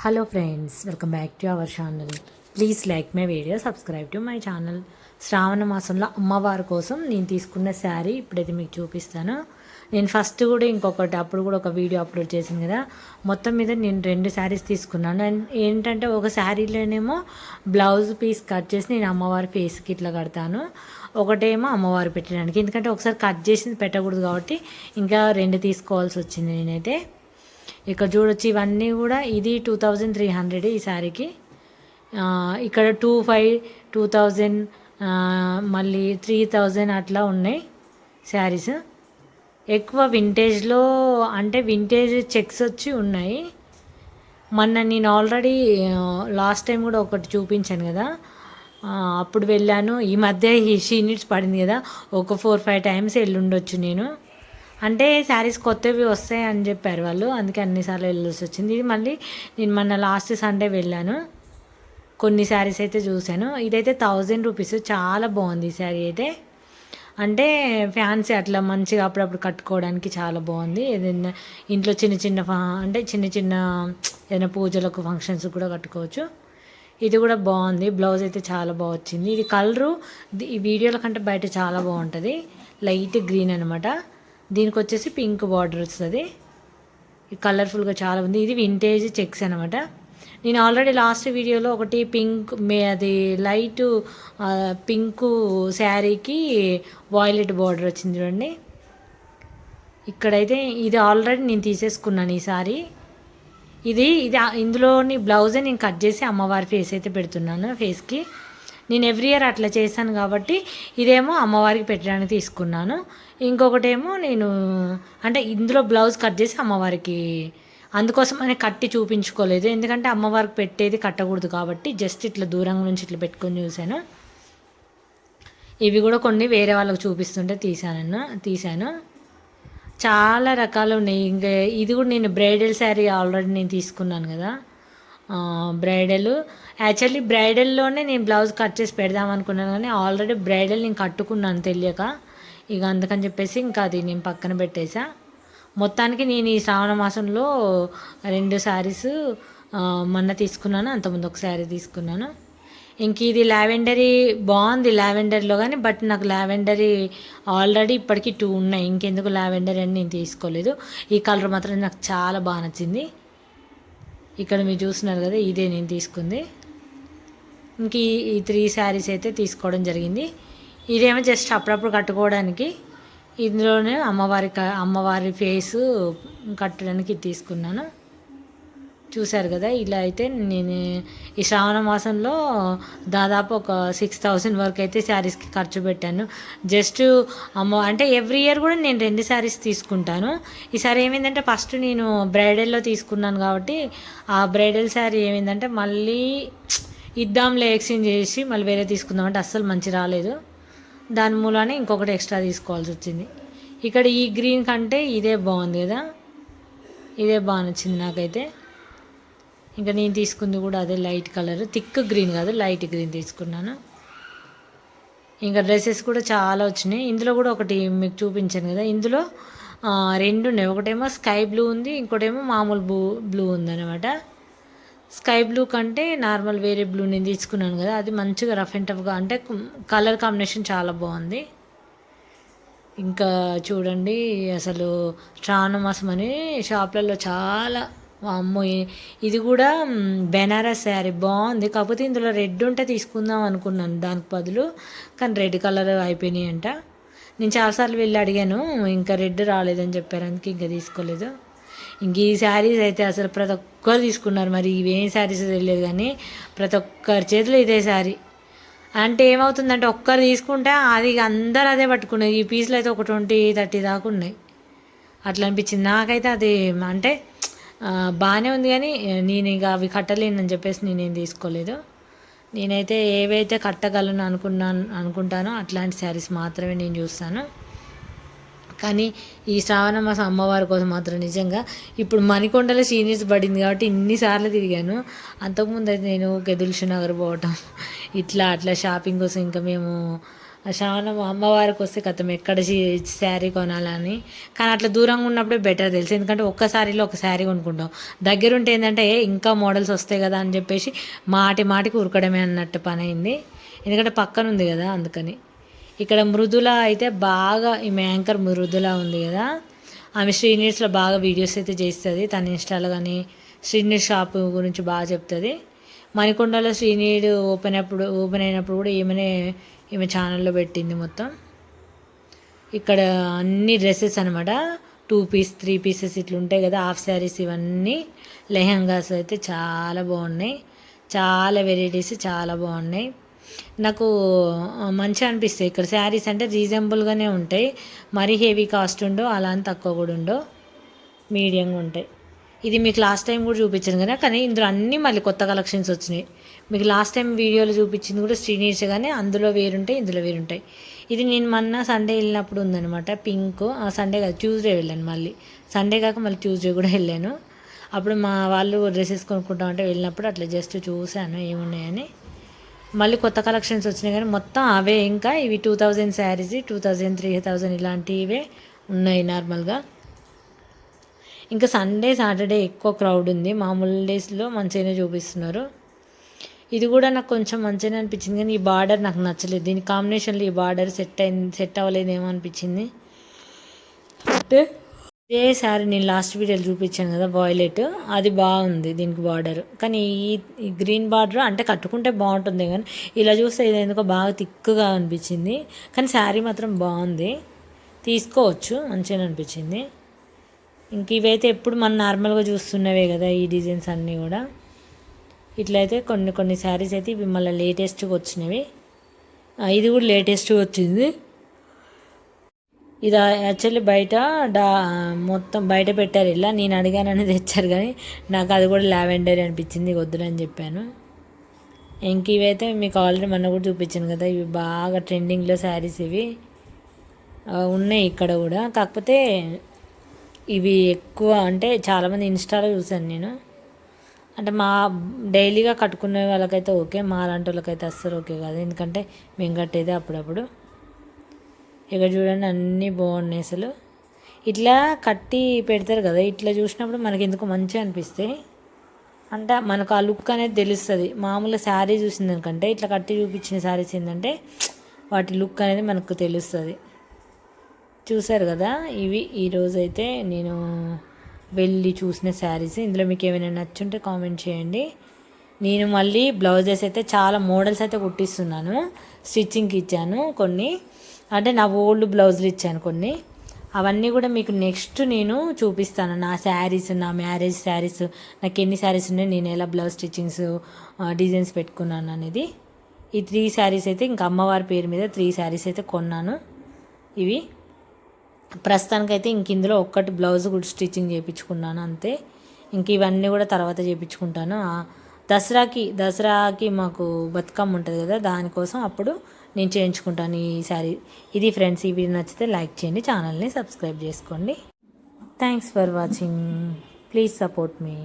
Hello friends, welcome back to our channel. Please like my video, subscribe to my channel. శ్రావణ మాసంలో అమ్మవారి కోసం నేను తీసుకున్న శారీ ఇప్పుడైతే మీకు చూపిస్తాను. నేను ఫస్ట్ కూడా ఇంకొకటి అప్పుడు కూడా ఒక వీడియో అప్లోడ్ చేశాను కదా. మొత్తం మీద నేను 2 శారీస్ తీసుకున్నాను. అండ్ ఏంటంటే ఒక శారీలోనేమో బ్లౌజ్ పీస్ కట్ చేసి నేను అమ్మవారి ఫేస్కి ఇట్లా కడతాను, ఒకటేమో అమ్మవారు పెట్టడానికి. ఎందుకంటే ఒకసారి కట్ చేసింది పెట్టకూడదు కాబట్టి ఇంకా 2 తీసుకోవాల్సి వచ్చింది నేనైతే. ఇక్కడ చూడొచ్చు, ఇవన్నీ కూడా ఇది 2300 ఈ శారీకి. ఇక్కడ 2000 మళ్ళీ 3000 అట్లా ఉన్నాయి శారీస్. ఎక్కువ వింటేజ్లో అంటే వింటేజ్ చెక్స్ వచ్చి ఉన్నాయి. మొన్న నేను ఆల్రెడీ లాస్ట్ టైం కూడా ఒకటి చూపించాను కదా, అప్పుడు వెళ్ళాను. ఈ మధ్య ఈ షీనిట్స్ పడింది కదా, ఒక 4-5 టైమ్స్ వెళ్ళుండొచ్చు నేను. అంటే శారీస్ కొత్తవి వస్తాయి అని చెప్పారు వాళ్ళు, అందుకే అన్నిసార్లు వెళ్ళాల్సి వచ్చింది. ఇది మళ్ళీ నేను మొన్న లాస్ట్ సండే వెళ్ళాను, కొన్ని శారీస్ అయితే చూశాను. ఇదైతే 1000 రూపీస్. చాలా బాగుంది ఈ శారీ అయితే. అంటే ఫ్యాన్సీ అట్లా మంచిగా అప్పుడప్పుడు కట్టుకోవడానికి చాలా బాగుంది. ఏదైనా ఇంట్లో అంటే చిన్న చిన్న ఏదైనా పూజలకు ఫంక్షన్స్ కూడా కట్టుకోవచ్చు. ఇది కూడా బాగుంది. బ్లౌజ్ అయితే చాలా బాగా వచ్చింది. ఇది కలరు ఈ వీడియోల కంటే బయట చాలా బాగుంటుంది. లైట్ గ్రీన్ అనమాట. దీనికి వచ్చేసి పింక్ బార్డర్ వస్తుంది. ఇది కలర్ఫుల్గా చాలా ఉంది. ఇది వింటేజ్ చెక్స్ అనమాట. నేను ఆల్రెడీ లాస్ట్ వీడియోలో ఒకటి అది లైట్ పింక్ శారీకి వాయిలెట్ బార్డర్ వచ్చింది చూడండి. ఇక్కడైతే ఇది ఆల్రెడీ నేను తీసేసుకున్నాను ఈ సారీ. ఇది ఇందులోని బ్లౌజే నేను కట్ చేసి అమ్మవారి ఫేస్ అయితే పెడుతున్నాను. ఫేస్కి నేను ఎవ్రీ ఇయర్ అట్లా చేశాను కాబట్టి ఇదేమో అమ్మవారికి పెట్టడానికి తీసుకున్నాను. ఇంకొకటేమో నేను అంటే ఇందులో బ్లౌజ్ కట్ చేసి అమ్మవారికి, అందుకోసం అని కట్టి చూపించుకోలేదు. ఎందుకంటే అమ్మవారికి పెట్టేది కట్టకూడదు కాబట్టి జస్ట్ ఇట్లా దూరం నుంచి ఇట్లా పెట్టుకొని చూశాను. ఇవి కూడా కొన్ని వేరే వాళ్ళకి చూపిస్తుంటే తీశాను. చాలా రకాలు ఉన్నాయి. ఇంకా ఇది కూడా నేను బ్రైడల్ శారీ ఆల్రెడీ నేను తీసుకున్నాను కదా. బ్రైడల్ యాక్చువల్లీ బ్రైడల్లోనే నేను బ్లౌజ్ కట్ చేసి పెడదాం అనుకున్నాను, కానీ ఆల్రెడీ బ్రైడల్ నేను కట్టుకున్నాను తెలియక. ఇక అందుకని చెప్పేసి ఇంకా అది నేను పక్కన పెట్టేసా. మొత్తానికి నేను ఈ శ్రావణ మాసంలో 2 శారీస్ మొన్న తీసుకున్నాను, అంతకుముందు ఒక శారీ తీసుకున్నాను. ఇంక ఇది లావెండరీ బాగుంది లావెండర్లో, కానీ బట్ నాకు లావెండరీ ఆల్రెడీ ఇప్పటికీ 2 ఉన్నాయి. ఇంకెందుకు లావెండరీ అని నేను తీసుకోలేదు. ఈ కలర్ మాత్రం నాకు చాలా బాగా నచ్చింది. ఇక్కడ మీరు చూస్తున్నారు కదా, ఇదే నేను తీసుకుంది. ఇంక ఈ 3 శారీస్ అయితే తీసుకోవడం జరిగింది. ఇదేమో జస్ట్ అప్పుడప్పుడు కట్టుకోవడానికి, ఇందులోనే అమ్మవారి ఫేసు కట్టడానికి తీసుకున్నాను. చూశారు కదా, ఇలా అయితే నేను ఈ శ్రావణ మాసంలో దాదాపు ఒక 6000 వరకు అయితే శారీస్కి ఖర్చు పెట్టాను. జస్ట్ అంటే ఎవ్రీ ఇయర్ కూడా నేను 2 శారీస్ తీసుకుంటాను. ఈసారి ఏమైందంటే ఫస్ట్ నేను బ్రైడల్లో తీసుకున్నాను కాబట్టి ఆ బ్రైడల్ శారీ ఏమైందంటే మళ్ళీ ఇద్దాంలే ఎక్స్చేంజ్ చేసి మళ్ళీ వేరే తీసుకుందామంటే అస్సలు మంచి రాలేదు. దాని మూలానే ఇంకొకటి ఎక్స్ట్రా తీసుకోవాల్సి వచ్చింది. ఇక్కడ ఈ గ్రీన్ కంటే ఇదే బాగుంది కదా, ఇదే బాగా నచ్చింది నాకైతే. ఇంకా నేను తీసుకుంది కూడా అదే లైట్ కలర్, థిక్ గ్రీన్ కాదు లైట్ గ్రీన్ తీసుకున్నాను. ఇంకా డ్రెస్సెస్ కూడా చాలా వచ్చినాయి. ఇందులో కూడా ఒకటి మీకు చూపించాను కదా, ఇందులో 2 ఉన్నాయి. ఒకటేమో స్కై బ్లూ ఉంది, ఇంకోటేమో మామూలు బ్లూ ఉందన్నమాట. స్కై బ్లూ కంటే నార్మల్ వేరే బ్లూ నేను తీసుకున్నాను కదా, అది మంచిగా రఫ్ అండ్ టఫ్గా అంటే కలర్ కాంబినేషన్ చాలా బాగుంది. ఇంకా చూడండి, అసలు శ్రావణ మాసం అని షాప్లలో చాలా, అమ్మో ఇది కూడా బెనారస్ శారీ బాగుంది. కాకపోతే ఇందులో రెడ్ ఉంటే తీసుకుందాం అనుకున్నాను దానికి బదులు, కానీ రెడ్ కలర్ అయిపోయినాయి అంట. నేను చాలాసార్లు వెళ్ళి అడిగాను, ఇంకా రెడ్ రాలేదని చెప్పారు, అందుకే ఇంకా తీసుకోలేదు. ఇంక ఈ శారీస్ అయితే అసలు ప్రతి ఒక్కరు తీసుకున్నారు. మరి ఇవేం శారీస్ తెలియదు కానీ ప్రతి ఒక్కరి చేతిలో ఇదే శారీ. అంటే ఏమవుతుందంటే ఒక్కరు తీసుకుంటే అది అందరు అదే పట్టుకున్నాయి. ఈ పీస్లో అయితే ఒక 20-30 దాకా ఉన్నాయి. అట్లా అనిపించింది నాకైతే. అది అంటే బాగానే ఉంది, కానీ నేను ఇక అవి కట్టలేనని చెప్పేసి నేనేం తీసుకోలేదు. నేనైతే ఏవైతే కట్టగలను అనుకుంటానో అట్లాంటి శారీస్ మాత్రమే నేను చూస్తాను. కానీ ఈ శ్రావణ మాసం అమ్మవారి కోసం మాత్రం నిజంగా ఇప్పుడు మణికొండలో సీనియర్స్ పడింది కాబట్టి ఇన్నిసార్లు తిరిగాను. అంతకుముందు అయితే నేను దిల్షుక్ నగర్ పోవటం అట్లా షాపింగ్ కోసం ఇంకా మేము శ్రావణం అమ్మవారికి వస్తే కథం ఎక్కడ శారీ కొనాలని. కానీ అట్లా దూరంగా ఉన్నప్పుడే బెటర్ తెలుసు, ఎందుకంటే ఒక్క శారీలో ఒక శారీ కొనుక్కుంటాం. దగ్గరుంటే ఏంటంటే ఇంకా మోడల్స్ వస్తాయి కదా అని చెప్పేసి మాటికి ఉరకడమే అన్నట్టు పని అయింది. ఎందుకంటే పక్కన ఉంది కదా అందుకని. ఇక్కడ మృదుల అయితే బాగా, ఈమె యాంకర్ మృదుల ఉంది కదా, ఆమె శ్రీనీడ్స్లో బాగా వీడియోస్ అయితే చేస్తుంది. తన ఇన్స్టాలో కానీ శ్రీనీడ్ షాప్ గురించి బాగా చెప్తుంది. మణికొండలో శ్రీనీడ్ ఓపెన్ అయినప్పుడు కూడా ఈమె ఛానల్లో పెట్టింది మొత్తం. ఇక్కడ అన్ని డ్రెస్సెస్ అనమాట, 2 పీస్ 3 పీసెస్ ఇట్లా ఉంటాయి కదా, హాఫ్ శారీస్, ఇవన్నీ లెహంగాస్ అయితే చాలా బాగున్నాయి. చాలా వెరైటీస్ చాలా బాగున్నాయి. నాకు మంచిగా అనిపిస్తాయి ఇక్కడ శారీస్. అంటే రీజనబుల్గానే ఉంటాయి, మరీ హెవీ కాస్ట్ ఉండవు, అలా అని తక్కువ కూడా ఉండవు, మీడియంగా ఉంటాయి. ఇది మీకు లాస్ట్ టైం కూడా చూపించాను కదా, కానీ ఇందులో అన్నీ మళ్ళీ కొత్త కలెక్షన్స్ వచ్చినాయి. మీకు లాస్ట్ టైం వీడియోలో చూపించింది కూడా శ్రీనీడ్స్, కానీ అందులో వేరుంటాయి ఇందులో వేరుంటాయి. ఇది నేను మొన్న సండే వెళ్ళినప్పుడు ఉందనమాట, పింక్. సండే కాదు, ట్యూస్డే వెళ్ళాను. మళ్ళీ సండే కాక మళ్ళీ ట్యూస్డే కూడా వెళ్ళాను. అప్పుడు మా వాళ్ళు డ్రెస్సెస్ కొనుక్కుంటామంటే వెళ్ళినప్పుడు అట్లా జస్ట్ చూశాను ఏమున్నాయని. మళ్ళీ కొత్త కలెక్షన్స్ వచ్చినాయి కానీ మొత్తం అవే. ఇంకా ఇవి 2000 శారీస్, 2000 3000 ఇలాంటివే ఉన్నాయి నార్మల్గా. ఇంకా సండే సాటర్డే ఎక్కువ క్రౌడ్ ఉంది, మామూలు డేస్లో మంచిగానే చూపిస్తున్నారు. ఇది కూడా నాకు కొంచెం మంచిగానే అనిపించింది, కానీ ఈ బార్డర్ నాకు నచ్చలేదు. దీని కాంబినేషన్లో ఈ బార్డర్ సెట్ అవ్వలేదేమో అనిపించింది. అంటే ఇదే సారీ నేను లాస్ట్ వీడియోలో చూపించాను కదా వాయిలెట్, అది బాగుంది దీనికి బార్డర్. కానీ ఈ గ్రీన్ బార్డర్ అంటే కట్టుకుంటే బాగుంటుంది, కానీ ఇలా చూస్తే ఇది ఎందుకో బాగా థిక్గా అనిపించింది. కానీ శారీ మాత్రం బాగుంది, తీసుకోవచ్చు, మంచిగా అనిపించింది. ఇంక ఇవైతే ఎప్పుడు మనం నార్మల్గా చూస్తున్నవే కదా ఈ డిజైన్స్ అన్నీ కూడా. ఇట్లయితే కొన్ని శారీస్ అయితే ఇవి మళ్ళీ లేటెస్ట్గా వచ్చినవి. ఇది కూడా లేటెస్ట్గా వచ్చింది. ఇది యాక్చువల్లీ మొత్తం బయట పెట్టారు, ఇలా నేను అడిగానని తెచ్చారు, కానీ నాకు అది కూడా లావెండర్ అనిపించింది, వద్దులని చెప్పాను. ఇంక ఇవైతే మీకు ఆల్రెడీ మొన్న కూడా చూపించాను కదా, ఇవి బాగా ట్రెండింగ్లో శారీస్ ఇవి ఉన్నాయి ఇక్కడ కూడా. కాకపోతే ఇవి ఎక్కువ అంటే చాలామంది ఇన్స్టాలో చూశాను నేను. అంటే మా డైలీగా కట్టుకునే వాళ్ళకైతే ఓకే, మా అలాంటి వాళ్ళకైతే అస్సలు ఓకే కాదు, ఎందుకంటే మేము కట్టేదే అప్పుడప్పుడు. ఇక్కడ చూడండి అన్నీ బాగున్నాయి అసలు. ఇట్లా కట్టి పెడతారు కదా, ఇట్లా చూసినప్పుడు మనకి ఎందుకు మంచిగా అనిపిస్తాయి. అంటే మనకు ఆ లుక్ అనేది తెలుస్తుంది. మామూలుగా శారీ చూసిందనుకంటే ఇట్లా కట్టి చూపించిన శారీస్ ఏంటంటే వాటి లుక్ అనేది మనకు తెలుస్తుంది. చూసారు కదా, ఇవి ఈరోజైతే నేను వెళ్ళి చూసిన శారీస్. ఇందులో మీకు ఏమైనా నచ్చుంటే కామెంట్ చేయండి. నేను మళ్ళీ బ్లౌజెస్ అయితే చాలా మోడల్స్ అయితే కుట్టిస్తున్నాను, స్టిచ్చింగ్కి ఇచ్చాను కొన్ని. అంటే నా ఓల్డ్ బ్లౌజులు ఇచ్చాను కొన్ని, అవన్నీ కూడా మీకు నెక్స్ట్ నేను చూపిస్తాను. నా శారీస్, నా మ్యారేజ్ శారీస్, నాకు ఎన్ని శారీస్ ఉన్నాయి, నేను ఎలా బ్లౌజ్ స్టిచ్చింగ్స్ డిజైన్స్ పెట్టుకున్నాను అనేది. ఈ 3 శారీస్ అయితే ఇంకా అమ్మవారి పేరు మీద 3 శారీస్ అయితే కొన్నాను. ఇవి ప్రస్తుతానికైతే ఇంక ఇందులో ఒక్కటి బ్లౌజ్ కూడా స్టిచ్చింగ్ చేయించుకున్నాను అంతే. ఇంక ఇవన్నీ కూడా తర్వాత చేయించుకుంటాను. దసరాకి మాకు బతుకమ్మ ఉంటుంది కదా, దానికోసం అప్పుడు నేను చేయించుకుంటాను ఈ శారీ. ఇది ఫ్రెండ్స్, ఈ వీడియో నచ్చితే లైక్ చేయండి, ఛానల్ని సబ్స్క్రైబ్ చేసుకోండి. Thanks for watching, please support me.